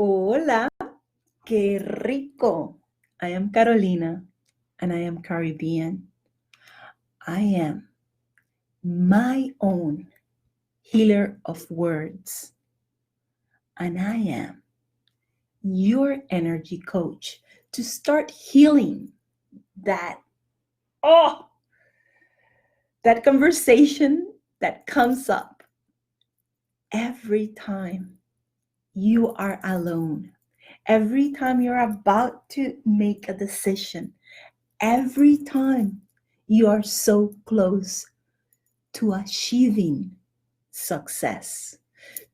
Hola, qué rico. I am Carolina and I am Caribbean. I am my own healer of words and I am your energy coach to start healing that oh that conversation that comes up every time you are alone, every time you're about to make a decision, every time you are so close to achieving success,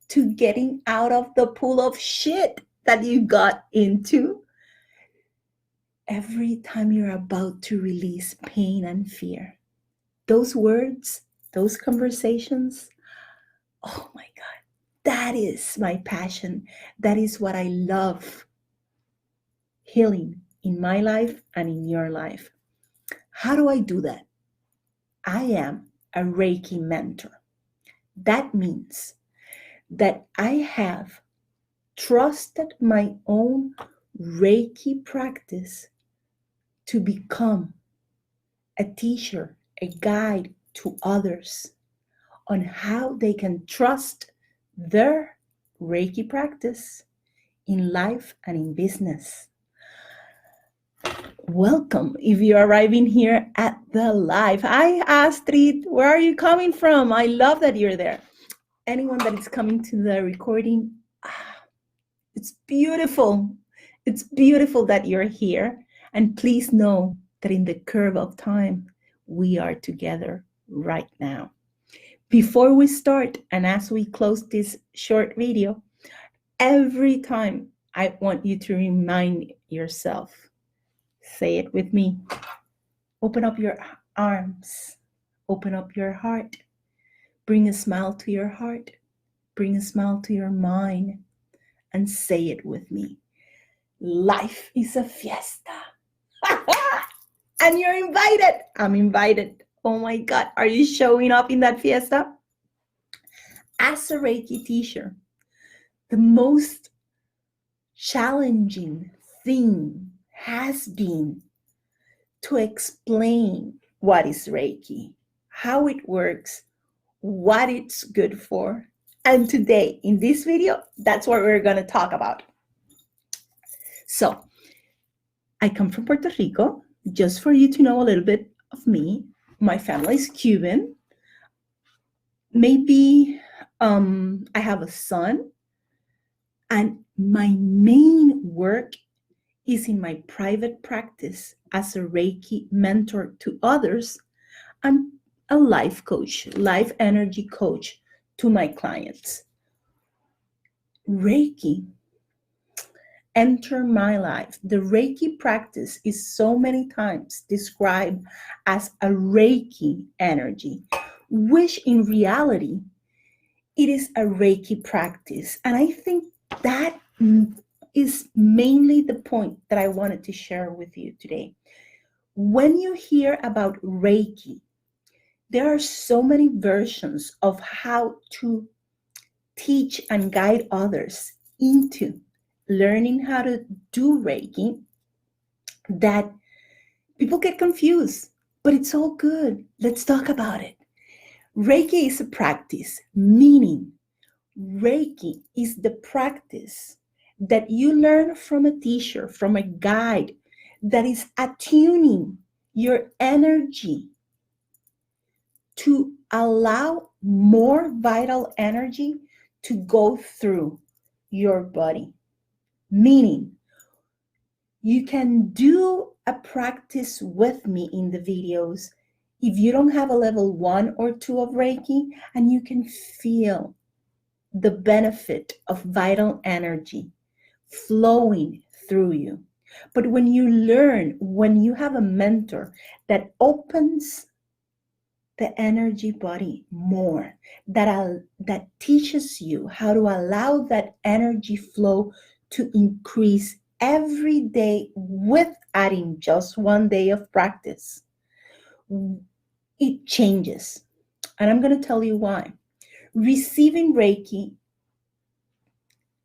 to getting out of the pool of shit that you got into, every time you're about to release pain and fear. Those words, those conversations, oh my God, that is my passion. That is what I love healing in my life and in your life. How do I do that? I am a Reiki mentor. That means that I have trusted my own Reiki practice to become a teacher, a guide to others on how they can trust their Reiki practice in life and in business. Welcome if you're arriving here at the live. Hi, Astrid. Where are you coming from? I love that you're there. Anyone that is coming to the recording, it's beautiful. It's beautiful that you're here. And please know that in the curve of time, we are together right now. Before we start, and as we close this short video, every time I want you to remind yourself, say it with me, open up your arms, open up your heart, bring a smile to your heart, bring a smile to your mind, and say it with me. Life is a fiesta. And you're invited. I'm invited. Oh my God, are you showing up in that fiesta? As a Reiki teacher, the most challenging thing has been to explain what is Reiki, how it works, what it's good for. And today, in this video, that's what we're going to talk about. So, I come from Puerto Rico. Just for you to know a little bit of me, my family is Cuban. Maybe I have a son, and my main work is in my private practice as a Reiki mentor to others and a life coach, life energy coach to my clients. Reiki enter my life. The Reiki practice is so many times described as a Reiki energy, which in reality, it is a Reiki practice. And I think that is mainly the point that I wanted to share with you today. When you hear about Reiki, there are so many versions of how to teach and guide others into learning how to do Reiki that people get confused, but it's all good. Let's talk about it. Reiki is a practice, meaning Reiki is the practice that you learn from a teacher, from a guide that is attuning your energy to allow more vital energy to go through your body. Meaning, you can do a practice with me in the videos if you don't have a level 1 or 2 of Reiki, and you can feel the benefit of vital energy flowing through you. But when you learn, when you have a mentor that opens the energy body more, that teaches you how to allow that energy flow to increase every day with adding just 1 day of practice, it changes. And I'm going to tell you why. Receiving Reiki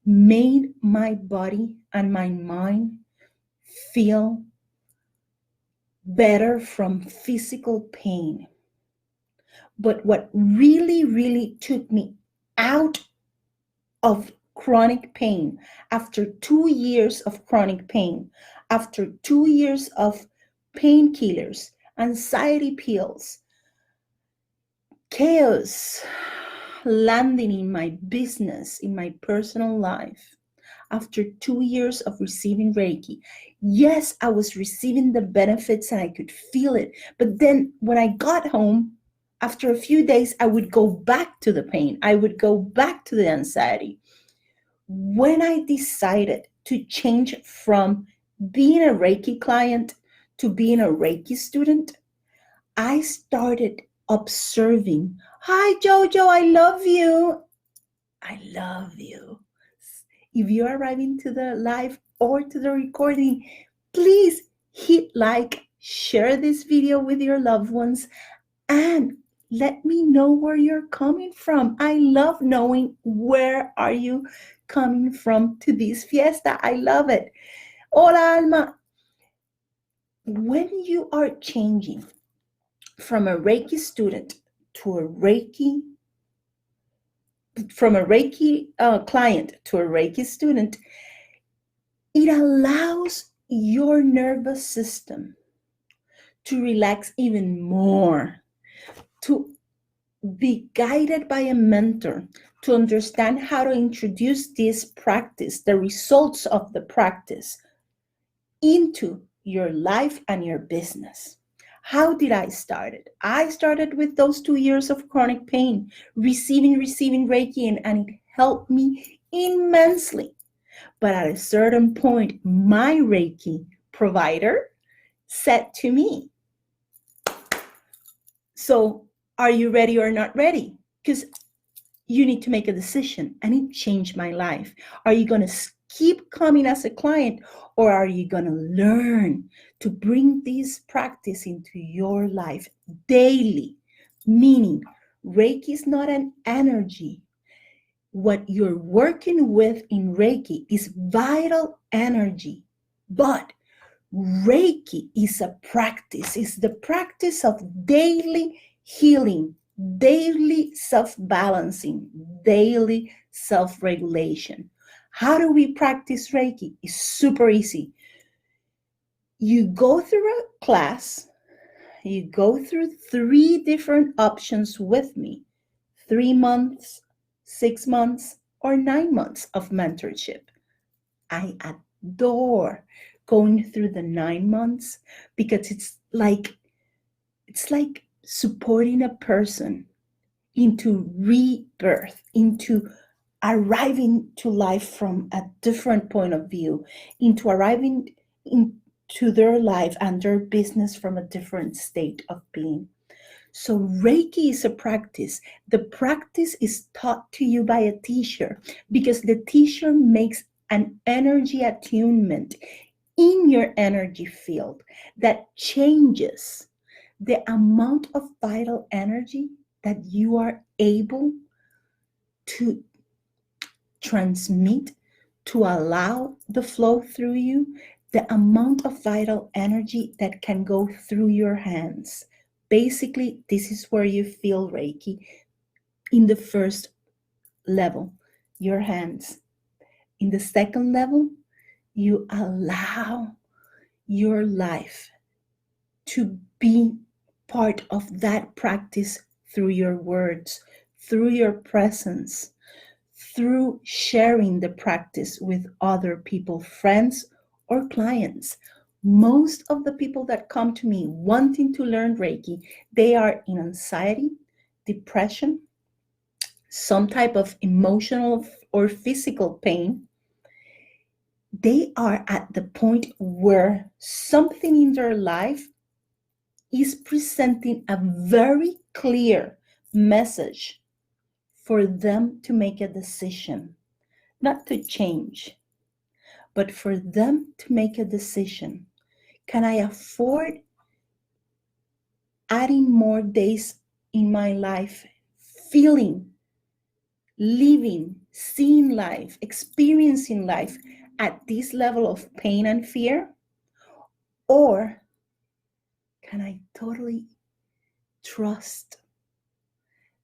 made my body and my mind feel better from physical pain. But what really, really took me out of chronic pain, after 2 years of chronic pain, after 2 years of painkillers, anxiety pills, chaos landing in my business, in my personal life, after 2 years of receiving Reiki. Yes, I was receiving the benefits and I could feel it. But then when I got home, after a few days, I would go back to the pain. I would go back to the anxiety. When I decided to change from being a Reiki client to being a Reiki student, I started observing. Hi, Jojo, I love you. I love you. If you're arriving to the live or to the recording, please hit like, share this video with your loved ones, and let me know where you're coming from. I love knowing where are you coming from to this fiesta. I love it. Hola, Alma. When you are changing from a Reiki student to a Reiki, from a Reiki client to a Reiki student, it allows your nervous system to relax even more, to be guided by a mentor, to understand how to introduce this practice, the results of the practice, into your life and your business. How did I start it? I started with those 2 years of chronic pain, receiving Reiki, and it helped me immensely. But at a certain point, my Reiki provider said to me, so are you ready or not ready? Because you need to make a decision. And it changed my life. Are you going to keep coming as a client, or are you going to learn to bring this practice into your life daily? Meaning, Reiki is not an energy. What you're working with in Reiki is vital energy, but Reiki is a practice. It's the practice of daily healing, daily self-balancing, daily self-regulation. How do we practice Reiki? It's super easy. You go through a class, you go through 3 different options with me: 3 months, 6 months, or 9 months of mentorship. I adore going through the 9 months because it's like supporting a person into rebirth, into arriving to life from a different point of view, into arriving into their life and their business from a different state of being. So Reiki is a practice. The practice is taught to you by a teacher because the teacher makes an energy attunement in your energy field that changes the amount of vital energy that you are able to transmit, to allow the flow through you, the amount of vital energy that can go through your hands. Basically, this is where you feel Reiki in the first level, your hands. In the second level, you allow your life to be part of that practice through your words, through your presence, through sharing the practice with other people, friends, or clients. Most of the people that come to me wanting to learn Reiki, they are in anxiety, depression, some type of emotional or physical pain. They are at the point where something in their life is presenting a very clear message for them to make a decision, not to change, but for them to make a decision. Can I afford adding more days in my life feeling living, seeing life, experiencing life at this level of pain and fear? Or can I totally trust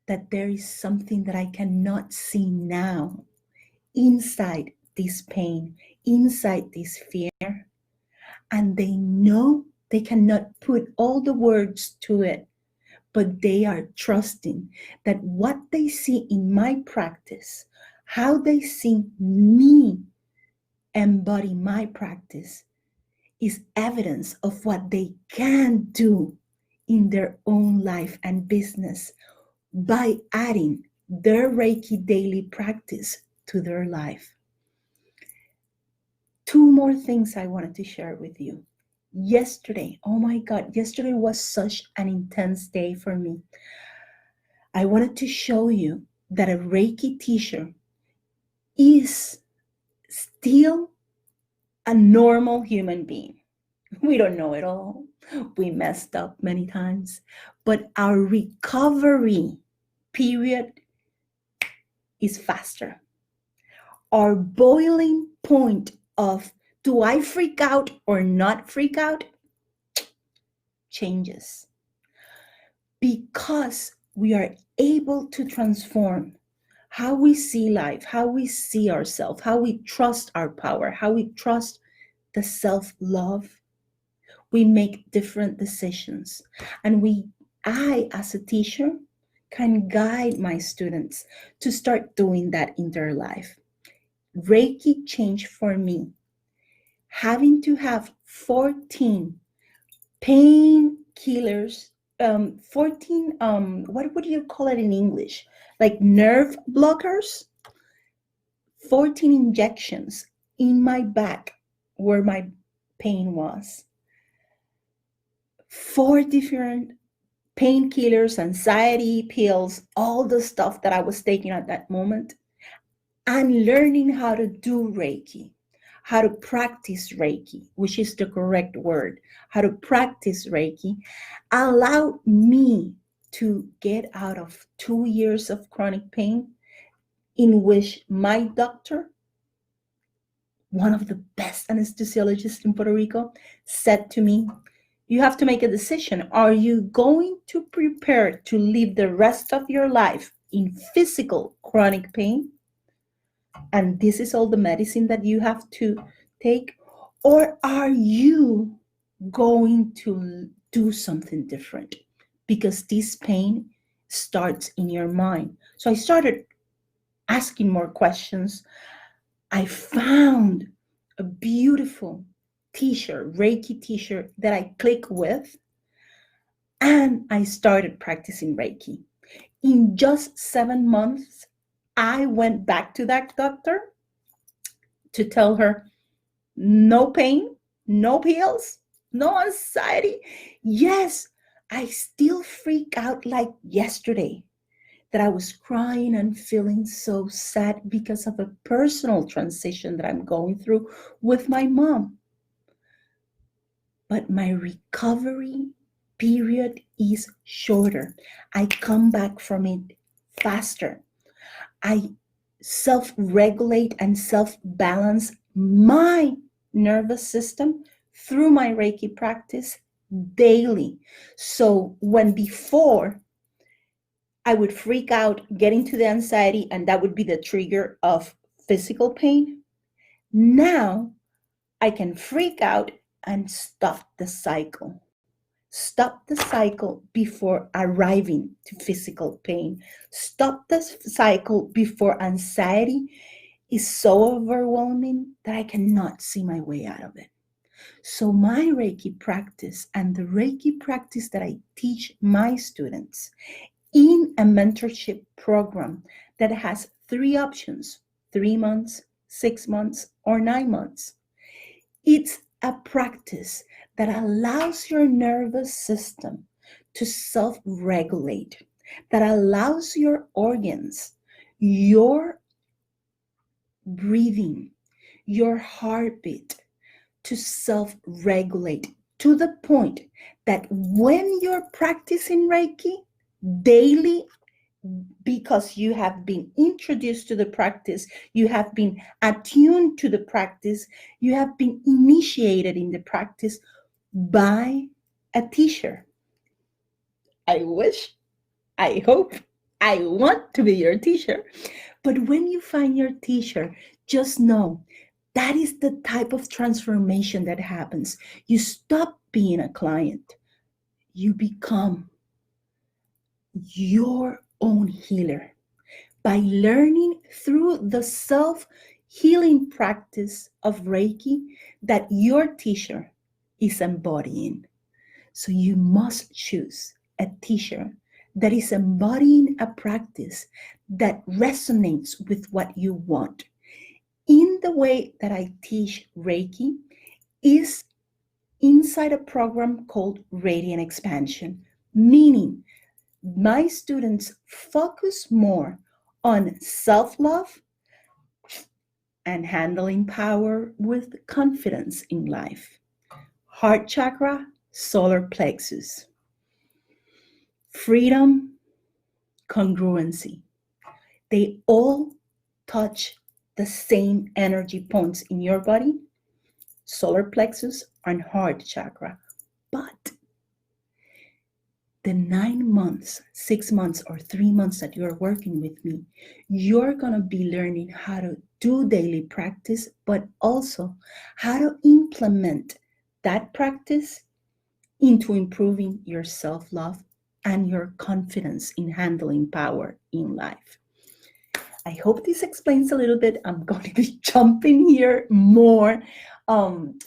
that there is something that I cannot see now inside this pain, inside this fear? And they know they cannot put all the words to it, but they are trusting that what they see in my practice, how they see me embody my practice, is evidence of what they can do in their own life and business by adding their Reiki daily practice to their life. Two more things I wanted to share with you. Yesterday, oh my God, yesterday was such an intense day for me. I wanted to show you that a Reiki teacher is still a normal human being. We don't know it all. We messed up many times. But our recovery period is faster. Our boiling point of do I freak out or not freak out changes because we are able to transform how we see life, how we see ourselves, how we trust our power, how we trust the self-love. We make different decisions. And I, as a teacher, can guide my students to start doing that in their life. Reiki changed for me. Having to have 14 painkillers, 14, what would you call it in English? Like nerve blockers, 14 injections in my back where my pain was. 4 different painkillers, anxiety pills, all the stuff that I was taking at that moment, and learning how to do Reiki, how to practice Reiki, which is the correct word, how to practice Reiki, allowed me to get out of 2 years of chronic pain in which my doctor, one of the best anesthesiologists in Puerto Rico, said to me, you have to make a decision. Are you going to prepare to live the rest of your life in physical chronic pain? And this is all the medicine that you have to take? Or are you going to do something different? Because this pain starts in your mind. So I started asking more questions. I found a beautiful teacher, Reiki teacher that I click with, and I started practicing Reiki. In just 7 months, I went back to that doctor to tell her no pain, no pills, no anxiety. Yes, I still freak out like yesterday that I was crying and feeling so sad because of a personal transition that I'm going through with my mom. But my recovery period is shorter. I come back from it faster. I self-regulate and self-balance my nervous system through my Reiki practice daily. So when before I would freak out, get into the anxiety, and that would be the trigger of physical pain, now I can freak out and stop the cycle. Stop the cycle before arriving to physical pain. Stop the cycle before anxiety is so overwhelming that I cannot see my way out of it. So my Reiki practice and the Reiki practice that I teach my students in a mentorship program that has 3 options, 3 months, 6 months, or 9 months. It's a practice that allows your nervous system to self-regulate, that allows your organs, your breathing, your heartbeat to self-regulate to the point that when you're practicing Reiki daily, because you have been introduced to the practice, you have been attuned to the practice, you have been initiated in the practice by a teacher. I wish, I hope, I want to be your teacher. But when you find your teacher, just know that is the type of transformation that happens. You stop being a client, you become your own healer by learning through the self healing practice of Reiki that your teacher is embodying. So you must choose a teacher that is embodying a practice that resonates with what you want. In the way that I teach Reiki is inside a program called Radiant Expansion, meaning my students focus more on self-love and handling power with confidence in life. Heart chakra, solar plexus. Freedom, congruency. They all touch the same energy points in your body, solar plexus and heart chakra. But the 9 months, 6 months, or 3 months that you're working with me, you're going to be learning how to do daily practice, but also how to implement that practice into improving your self-love and your confidence in handling power in life. I hope this explains a little bit. I'm going to be jumping here more. I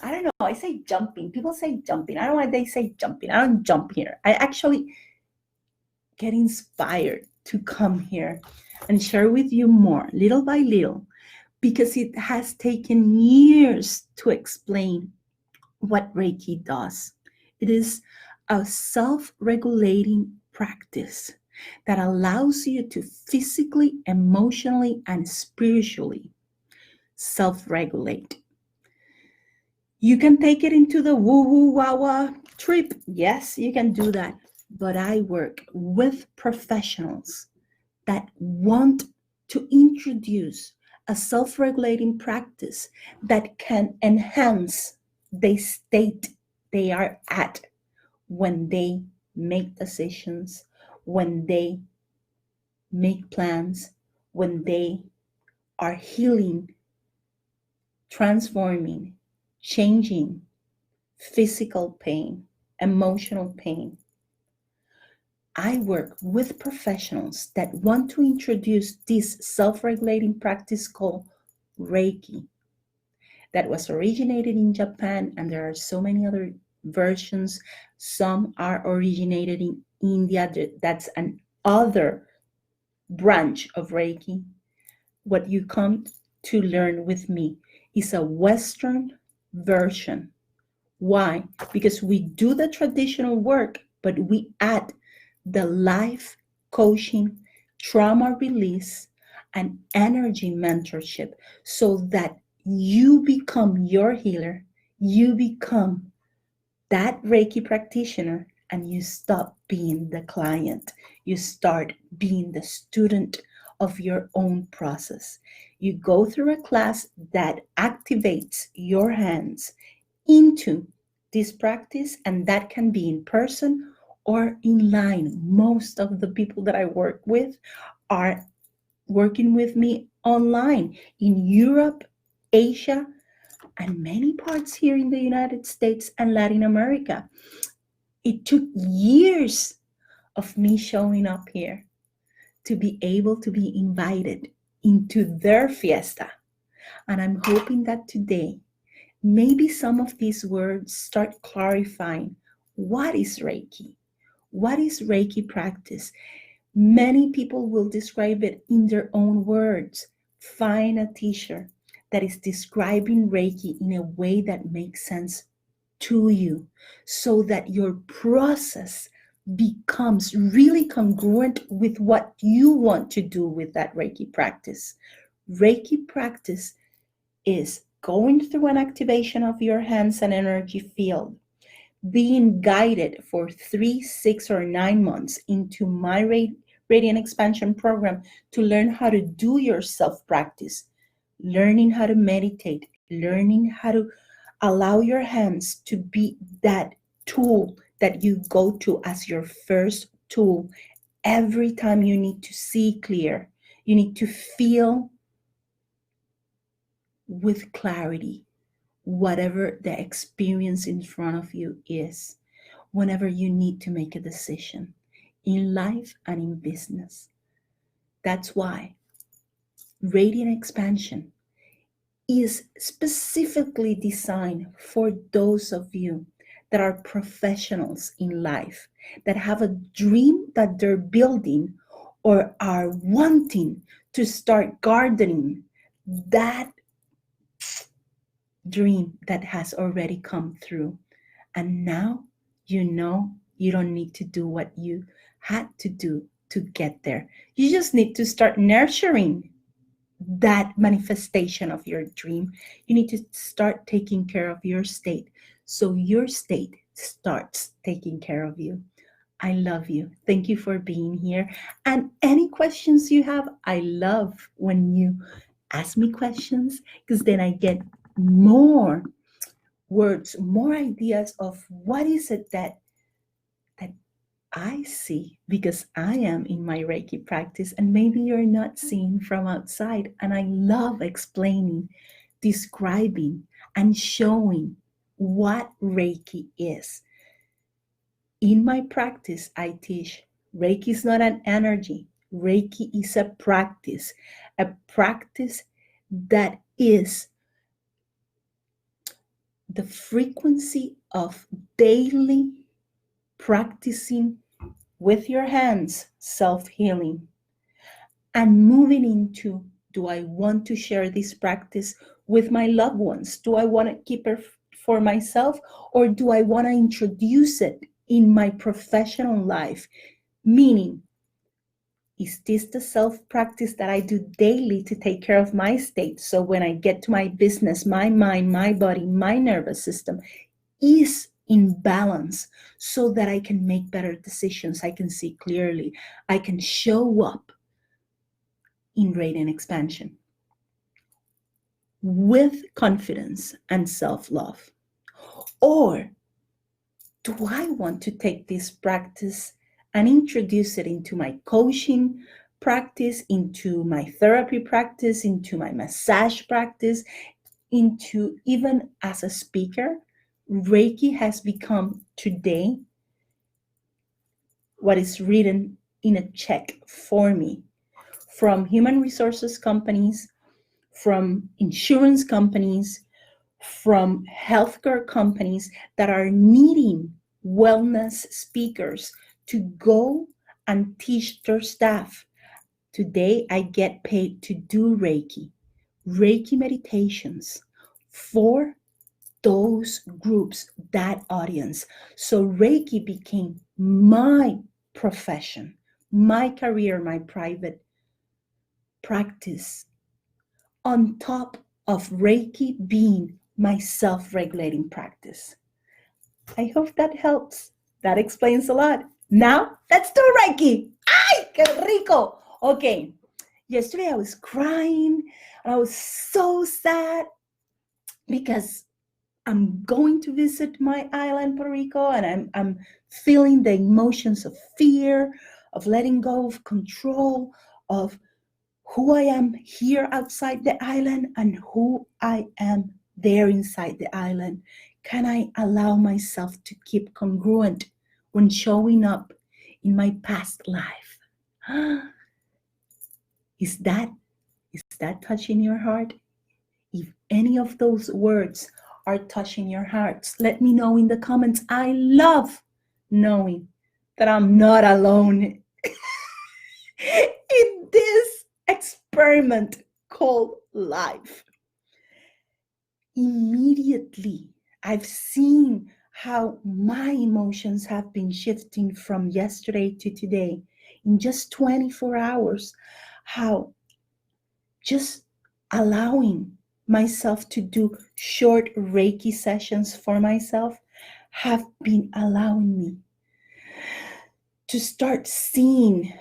don't know. I say jumping. People say jumping. I don't know why they say jumping. I don't jump here. I actually get inspired to come here and share with you more, little by little, because it has taken years to explain what Reiki does. It is a self-regulating practice that allows you to physically, emotionally, and spiritually self-regulate. You can take it into the woo-woo wah-wah trip. Yes, you can do that. But I work with professionals that want to introduce a self-regulating practice that can enhance the state they are at when they make decisions, when they make plans, when they are healing, transforming, changing physical pain, emotional pain. I work with professionals that want to introduce this self-regulating practice called Reiki that was originated in Japan, and there are so many other versions. Some are originated in India. That's an other branch of Reiki. What you come to learn with me is a Western version. Why? Because we do the traditional work, but we add the life coaching, trauma release, and energy mentorship so that you become your healer, you become that Reiki practitioner, and you stop being the client. You start being the student of your own process. You go through a class that activates your hands into this practice, and that can be in person or in line. Most of the people that I work with are working with me online in Europe, Asia, and many parts here in the United States and Latin America. It took years of me showing up here to be able to be invited into their fiesta. And I'm hoping that today, maybe some of these words start clarifying what is Reiki? What is Reiki practice? Many people will describe it in their own words. Find a teacher that is describing Reiki in a way that makes sense to you so that your process becomes really congruent with what you want to do with that Reiki practice. Reiki practice is going through an activation of your hands and energy field, being guided for 3, 6, or 9 months into my Radiant Expansion program to learn how to do your self practice, learning how to meditate, learning how to allow your hands to be that tool that you go to as your first tool every time you need to see clear. You need to feel with clarity whatever the experience in front of you is, whenever you need to make a decision in life and in business. That's why Radiant Expansion is specifically designed for those of you that are professionals in life, that have a dream that they're building or are wanting to start gardening that dream that has already come through. And now you know you don't need to do what you had to do to get there. You just need to start nurturing that manifestation of your dream. You need to start taking care of your state so your state starts taking care of you. I love you. Thank you for being here. And any questions you have, I love when you ask me questions, because then I get more words, more ideas of what is it that I see, because I am in my Reiki practice and maybe you're not seeing from outside. And I love explaining, describing, and showing what Reiki is. In my practice, I teach Reiki is not an energy. Reiki is a practice that is the frequency of daily practicing with your hands, self-healing, and moving into, do I want to share this practice with my loved ones? Do I want to keep it for myself, or do I want to introduce it in my professional life? Meaning, is this the self-practice that I do daily to take care of my state? So when I get to my business, my mind, my body, my nervous system is in balance so that I can make better decisions. I can see clearly. I can show up in Radiant Expansion with confidence and self-love. Or do I want to take this practice and introduce it into my coaching practice, into my therapy practice, into my massage practice, into even as a speaker? Reiki has become today what is written in a check for me from human resources companies, from insurance companies, from healthcare companies that are needing wellness speakers to go and teach their staff. Today, I get paid to do Reiki meditations for those groups, that audience. So Reiki became my profession, my career, my private practice, on top of Reiki being my self-regulating practice. I hope that helps. That explains a lot. Now, let's do Reiki. ¡Ay, qué rico! Okay, yesterday I was crying and I was so sad because I'm going to visit my island, Puerto Rico, and I'm feeling the emotions of fear, of letting go of control, of who I am here outside the island and who I am there inside the island. Can I allow myself to keep congruent when showing up in my past life? Is that touching your heart? If any of those words are touching your hearts, let me know in the comments. I love knowing that I'm not alone in this experiment called life. Immediately, I've seen how my emotions have been shifting from yesterday to today in just 24 hours, how just allowing myself to do short Reiki sessions for myself have been allowing me to start seeing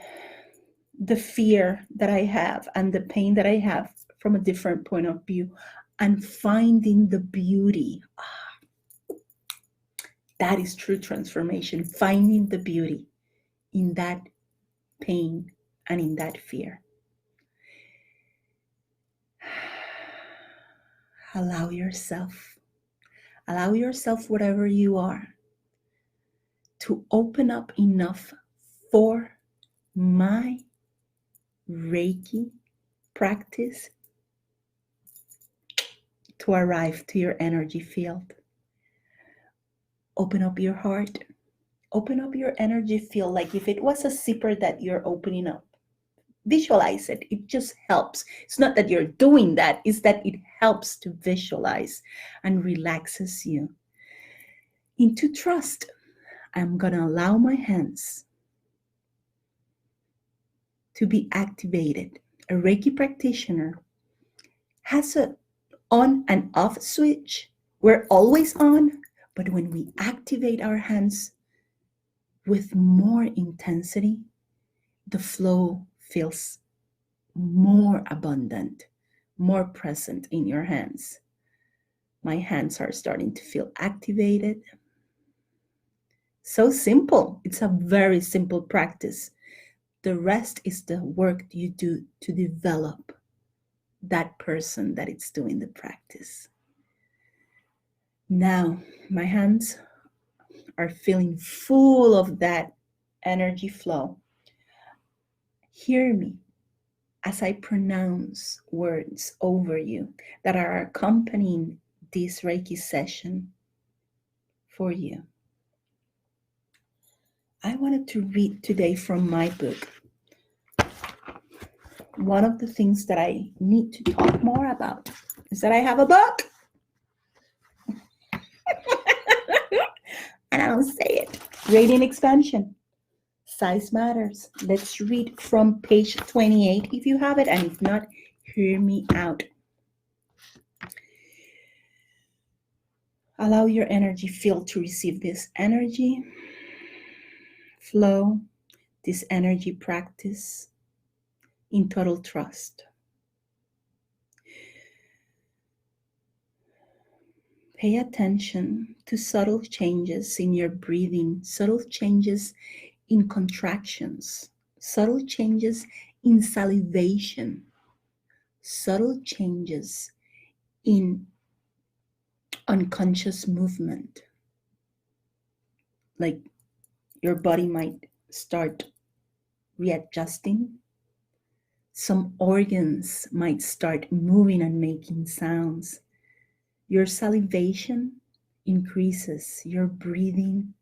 the fear that I have and the pain that I have from a different point of view and finding the beauty. That is true transformation, finding the beauty in that pain and in that fear. Allow yourself, whatever you are, to open up enough for my Reiki practice to arrive to your energy field. Open up your heart. Open up your energy field like if it was a zipper that you're opening up. Visualize it. It just helps. It's not that you're doing that, it's that it helps to visualize and relaxes you into trust. I'm going to allow my hands to be activated. A Reiki practitioner has a on and off switch. We're always on, but when we activate our hands with more intensity, the flow feels more abundant, more present in your hands. My hands are starting to feel activated. So simple. It's a very simple practice. The rest is the work you do to develop that person that is doing the practice. Now, my hands are feeling full of that energy flow. Hear me as I pronounce words over you that are accompanying this Reiki session for you. I wanted to read today from my book. One of the things that I need to talk more about is that I have a book. And I don't say it. Radiant expansion. Size matters. Let's read from page 28 if you have it, and if not, hear me out. Allow your energy field to receive this energy flow, this energy practice in total trust. Pay attention to subtle changes in your breathing, subtle changes in contractions, subtle changes in salivation, subtle changes in unconscious movement. Like your body might start readjusting. Some organs might start moving and making sounds. Your salivation increases, your breathing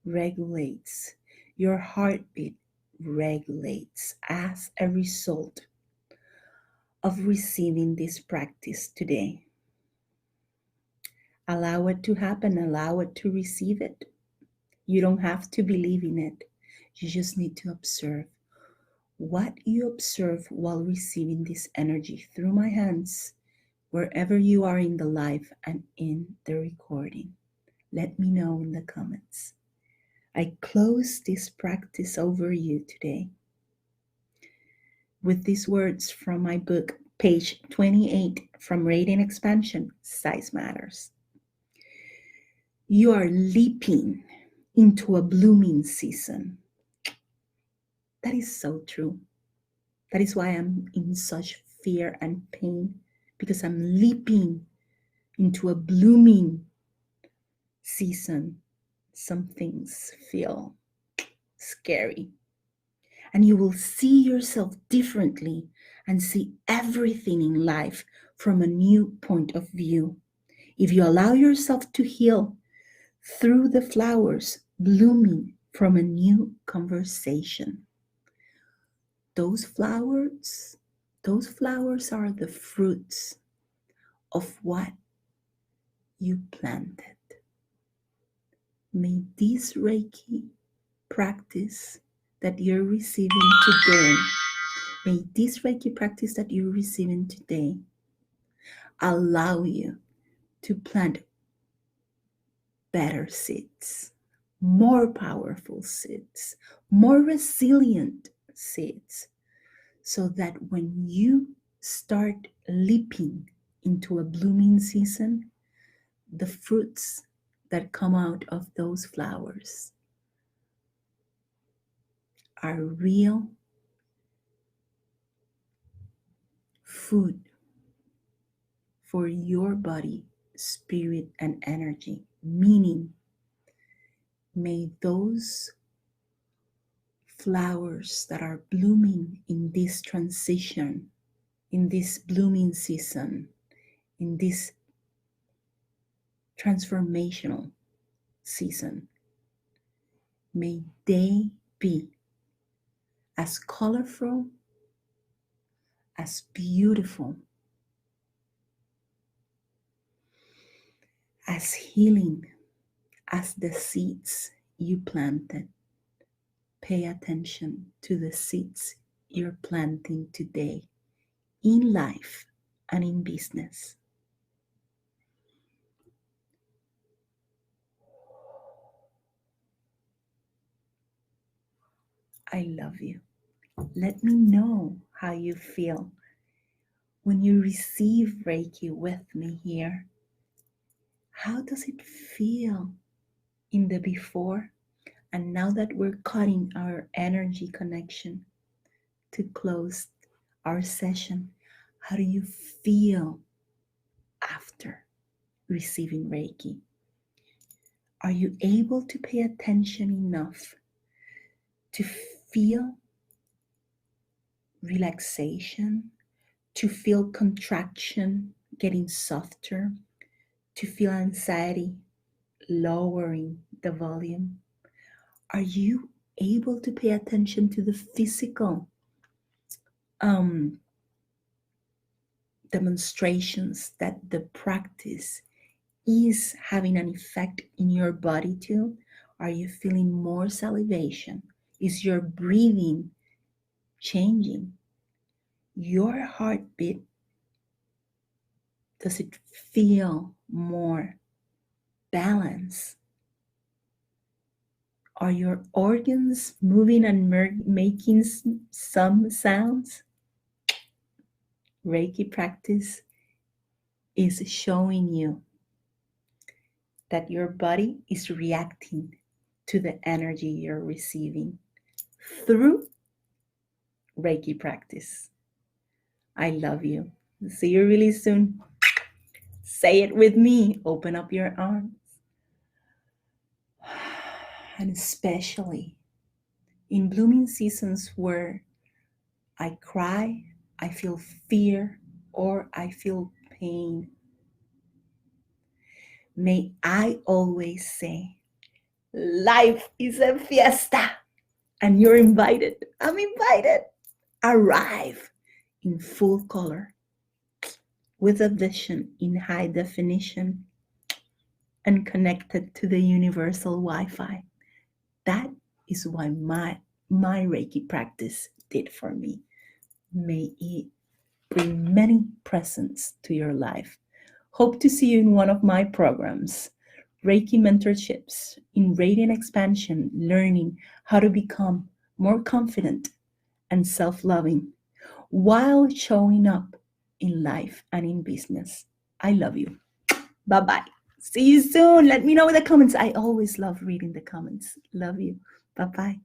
regulates, your heartbeat regulates as a result of receiving this practice today. Allow it to happen, allow it to receive it. You don't have to believe in it. You just need to observe. What you observe while receiving this energy through my hands, wherever you are in the live and in the recording, let me know in the comments. I close this practice over you today with these words from my book, page 28, from Radiant Expansion, Size Matters. You are leaping into a blooming season. That is so true. That is why I'm in such fear and pain, because I'm leaping into a blooming season. Some things feel scary. And you will see yourself differently and see everything in life from a new point of view. If you allow yourself to heal through the flowers blooming from a new conversation. Those flowers are the fruits of what you planted. May this Reiki practice that you're receiving today, allow you to plant better seeds, more powerful seeds, more resilient seeds, so that when you start leaping into a blooming season, the fruits that come out of those flowers are real food for your body, spirit, and energy. Meaning, may those flowers that are blooming in this transition, in this blooming season, in this transformational season, may they be as colorful, as beautiful, as healing as the seeds you planted. Pay attention to the seeds you're planting today in life and in business. I love you. Let me know how you feel when you receive Reiki with me here. How does it feel in the before? And now that we're cutting our energy connection to close our session, how do you feel after receiving Reiki? Are you able to pay attention enough to feel relaxation, to feel contraction getting softer, to feel anxiety lowering the volume? Are you able to pay attention to the physical um, demonstrations that the practice is having an effect in your body too? Are you feeling more salivation? Is your breathing changing? Your heartbeat, does it feel more balanced? Are your organs moving and making some sounds? Reiki practice is showing you that your body is reacting to the energy you're receiving through Reiki practice. I love you. See you really soon. Say it with me. Open up your arms. And especially in blooming seasons where I cry, I feel fear, or I feel pain, may I always say, life is a fiesta and you're invited. I'm invited. Arrive in full color with a vision in high definition and connected to the universal Wi-Fi. That is why my Reiki practice did for me. May it bring many presents to your life. Hope to see you in one of my programs, Reiki mentorships in radiant expansion, learning how to become more confident and self-loving while showing up in life and in business. I love you. Bye-bye. See you soon. Let me know in the comments. I always love reading the comments. Love you. Bye-bye.